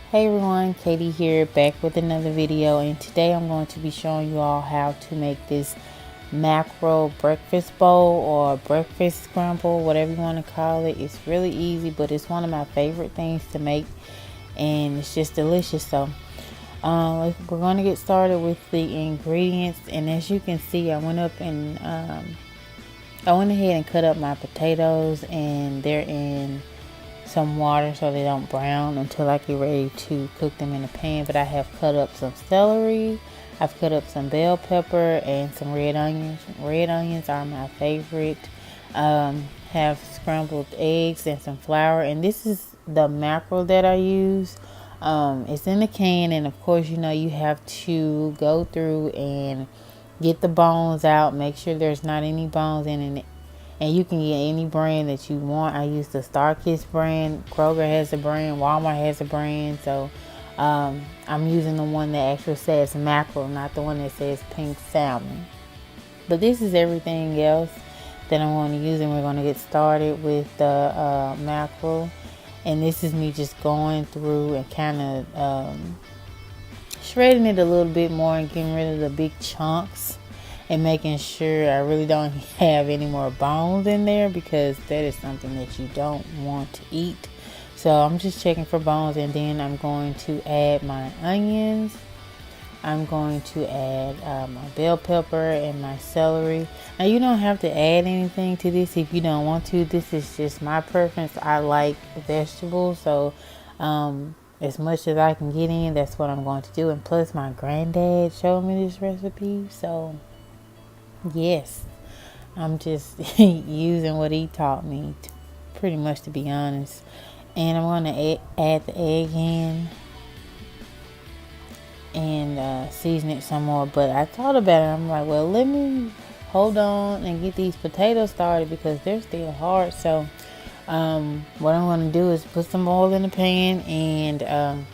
Hey everyone, Katie here, back with another video, and today I'm going to be showing you all how to make this mackerel breakfast bowl or breakfast scramble, whatever you want to call it. It's really easy, but it's one of my favorite things to make, and it's just delicious. So we're going to get started with the ingredients, and as you can see, I went ahead and cut up my potatoes, and they're in some water so they don't brown until I get ready to cook them in a pan. But I have cut up some celery, I've cut up some bell pepper and some red onions. Red onions are my favorite. Have scrambled eggs and some flour, and this is the mackerel that I use. It's in a can, and of course you have to go through and get the bones out, make sure there's not any bones in it. And you can get any brand that you want. I use the Starkist brand. Kroger has a brand. Walmart has a brand. So I'm using the one that actually says mackerel, not the one that says pink salmon. But this is everything else that I'm going to use, and we're going to get started with the mackerel. And this is me just going through and kind of shredding it a little bit more and getting rid of the big chunks, and making sure I really don't have any more bones in there, because that is something that you don't want to eat. So I'm just checking for bones, and then I'm going to add my onions. I'm going to add my bell pepper and my celery. Now you don't have to add anything to this if you don't want to. This is just my preference. I like vegetables, so as much as I can get in, that's what I'm going to do. And plus my granddad showed me this recipe, so yes, I'm just using what he taught me, pretty much, to be honest. And I'm going to add the egg in and season it some more. But I thought about it. I'm like, well, let me hold on and get these potatoes started, because they're still hard. So what I'm going to do is put some oil in the pan, and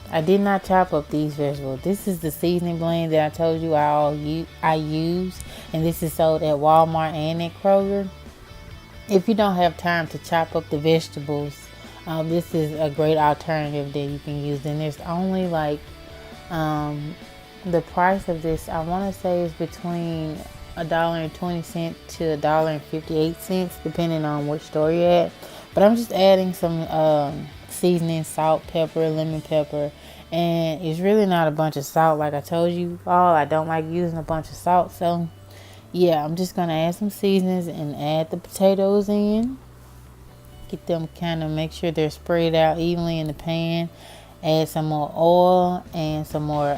I did not chop up these vegetables. This is the seasoning blend that I told you I use, and this is sold at Walmart and at Kroger. If you don't have time to chop up the vegetables, this is a great alternative that you can use. And there's only like the price of this, I want to say, is between $1.20 to $1.58, depending on which store you're at. But I'm just adding some seasoning, salt, pepper, lemon pepper. And it's really not a bunch of salt. Like I told you all, I don't like using a bunch of salt. So yeah, I'm just going to add some seasonings and add the potatoes in. Get them, kind of make sure they're spread out evenly in the pan. Add some more oil and some more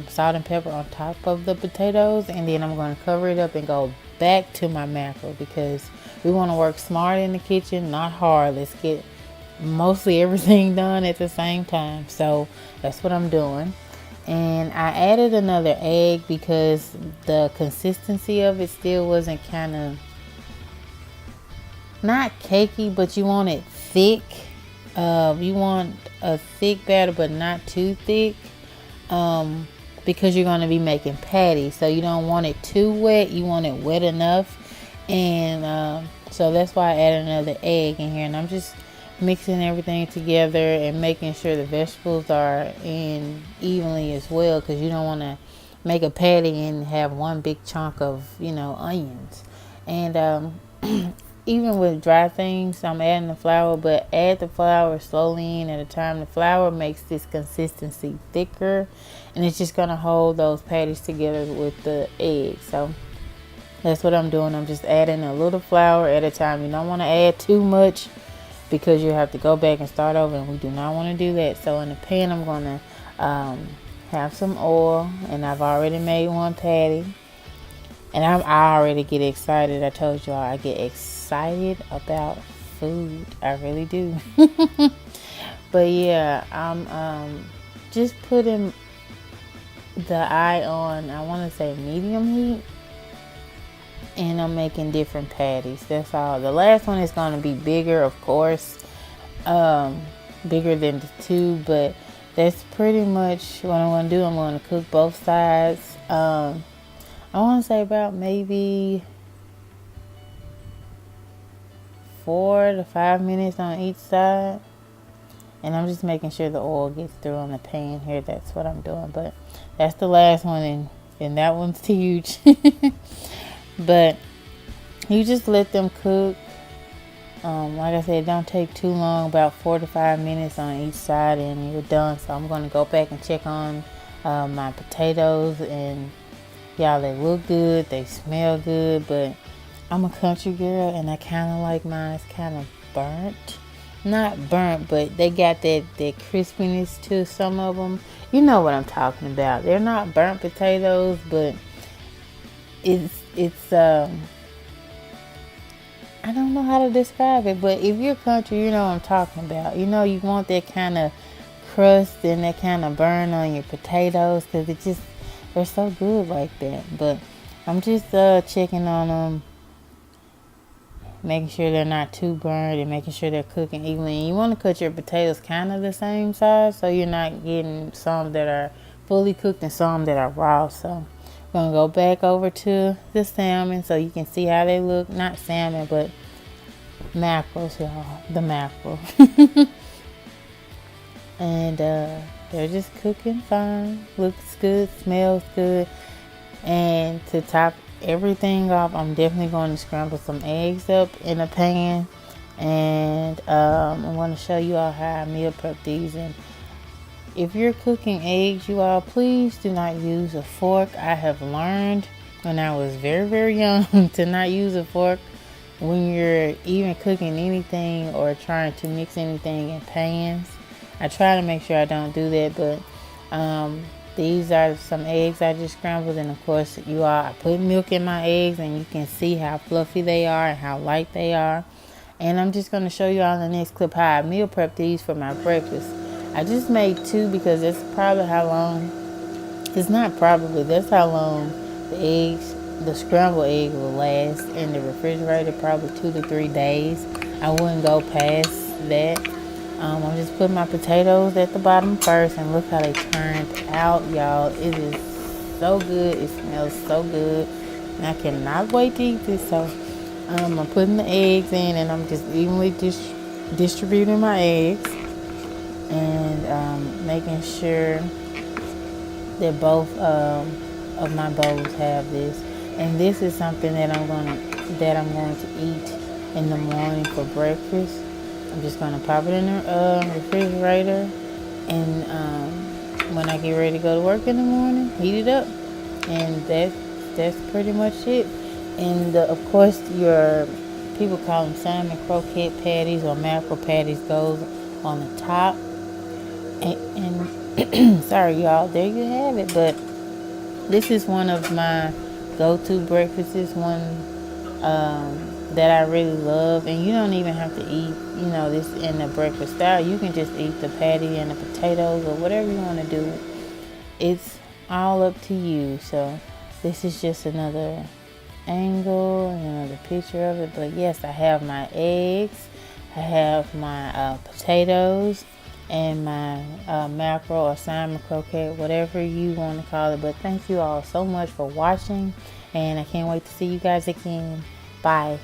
salt and pepper on top of the potatoes. And then I'm going to cover it up and go back to my mackerel, because we want to work smart in the kitchen, not hard. Let's get mostly everything done at the same time. So that's what I'm doing. And I added another egg because the consistency of it still wasn't, kind of not cakey, but you want it thick. You want a thick batter, but not too thick, because you're going to be making patties. So you don't want it too wet. You want it wet enough. And so that's why I added another egg in here. And I'm just mixing everything together and making sure the vegetables are in evenly as well, because you don't want to make a patty and have one big chunk of onions. And even with dry things, I'm adding the flour, but add the flour slowly in at a time. The flour makes this consistency thicker, and it's just going to hold those patties together with the egg. So that's what I'm doing. I'm just adding a little flour at a time. You don't want to add too much, because you have to go back and start over, and we do not want to do that. So in the pan, I'm going to have some oil, and I've already made one patty. And I already get excited. I told y'all I get excited about food. I really do. But yeah, I'm just putting the eye on, I want to say, medium heat. And I'm making different patties. That's all. The last one is going to be bigger, of course. Bigger than the two. But that's pretty much what I'm going to do. I'm going to cook both sides. I want to say about maybe 4 to 5 minutes on each side. And I'm just making sure the oil gets through on the pan here. That's what I'm doing. But that's the last one, and that one's huge. But you just let them cook. Like I said, it don't take too long, about 4 to 5 minutes on each side, and you're done. So I'm going to go back and check on my potatoes, and y'all, they look good, they smell good, but I'm a country girl, and I kind of like mine kind of burnt. Not burnt, but they got that crispiness to some of them. You know what I'm talking about. They're not burnt potatoes, but it's I don't know how to describe it, but if you're country, you know what I'm talking about. You know, you want that kind of crust and that kind of burn on your potatoes, because they're so good like that. But I'm just checking on them, making sure they're not too burned and making sure they're cooking evenly. And you want to cut your potatoes kind of the same size, so you're not getting some that are fully cooked and some that are raw. So I'm going to go back over to the salmon so you can see how they look. Not salmon, but mackerels, y'all. The mackerel. And they're just cooking fine. Looks good, smells good. And to top everything off, I'm definitely going to scramble some eggs up in a pan. And I'm going to show you all how I meal prep these. And if you're cooking eggs, you all, please do not use a fork. I have learned when I was very, very young to not use a fork when you're even cooking anything or trying to mix anything in pans. I try to make sure I don't do that, but these are some eggs I just scrambled, and of course, you all, I put milk in my eggs, and you can see how fluffy they are and how light they are. And I'm just going to show you all in the next clip how I meal prep these for my breakfast. I just made 2 because that's probably how long, it's not probably, that's how long the scrambled egg will last in the refrigerator, probably 2 to 3 days. I wouldn't go past that. I'm just putting my potatoes at the bottom first, and look how they turned out, y'all. It is so good. It smells so good, and I cannot wait to eat this. So I'm putting the eggs in, and I'm just evenly distributing my eggs, and making sure that both of my bowls have this. And this is something that I'm going to eat in the morning for breakfast. I'm just going to pop it in the refrigerator, and when I get ready to go to work in the morning, heat it up, and that's pretty much it. And of course, your people call them salmon croquette patties or mackerel patties goes on the top. And sorry, y'all, there you have it. But this is one of my go-to breakfasts, one that I really love. And you don't even have to eat, this in the breakfast style. You can just eat the patty and the potatoes or whatever you want to do. It's all up to you. So this is just another angle and another picture of it. But yes, I have my eggs, I have my potatoes, and my mackerel or salmon croquette, whatever you want to call it. But thank you all so much for watching, and I can't wait to see you guys again. Bye.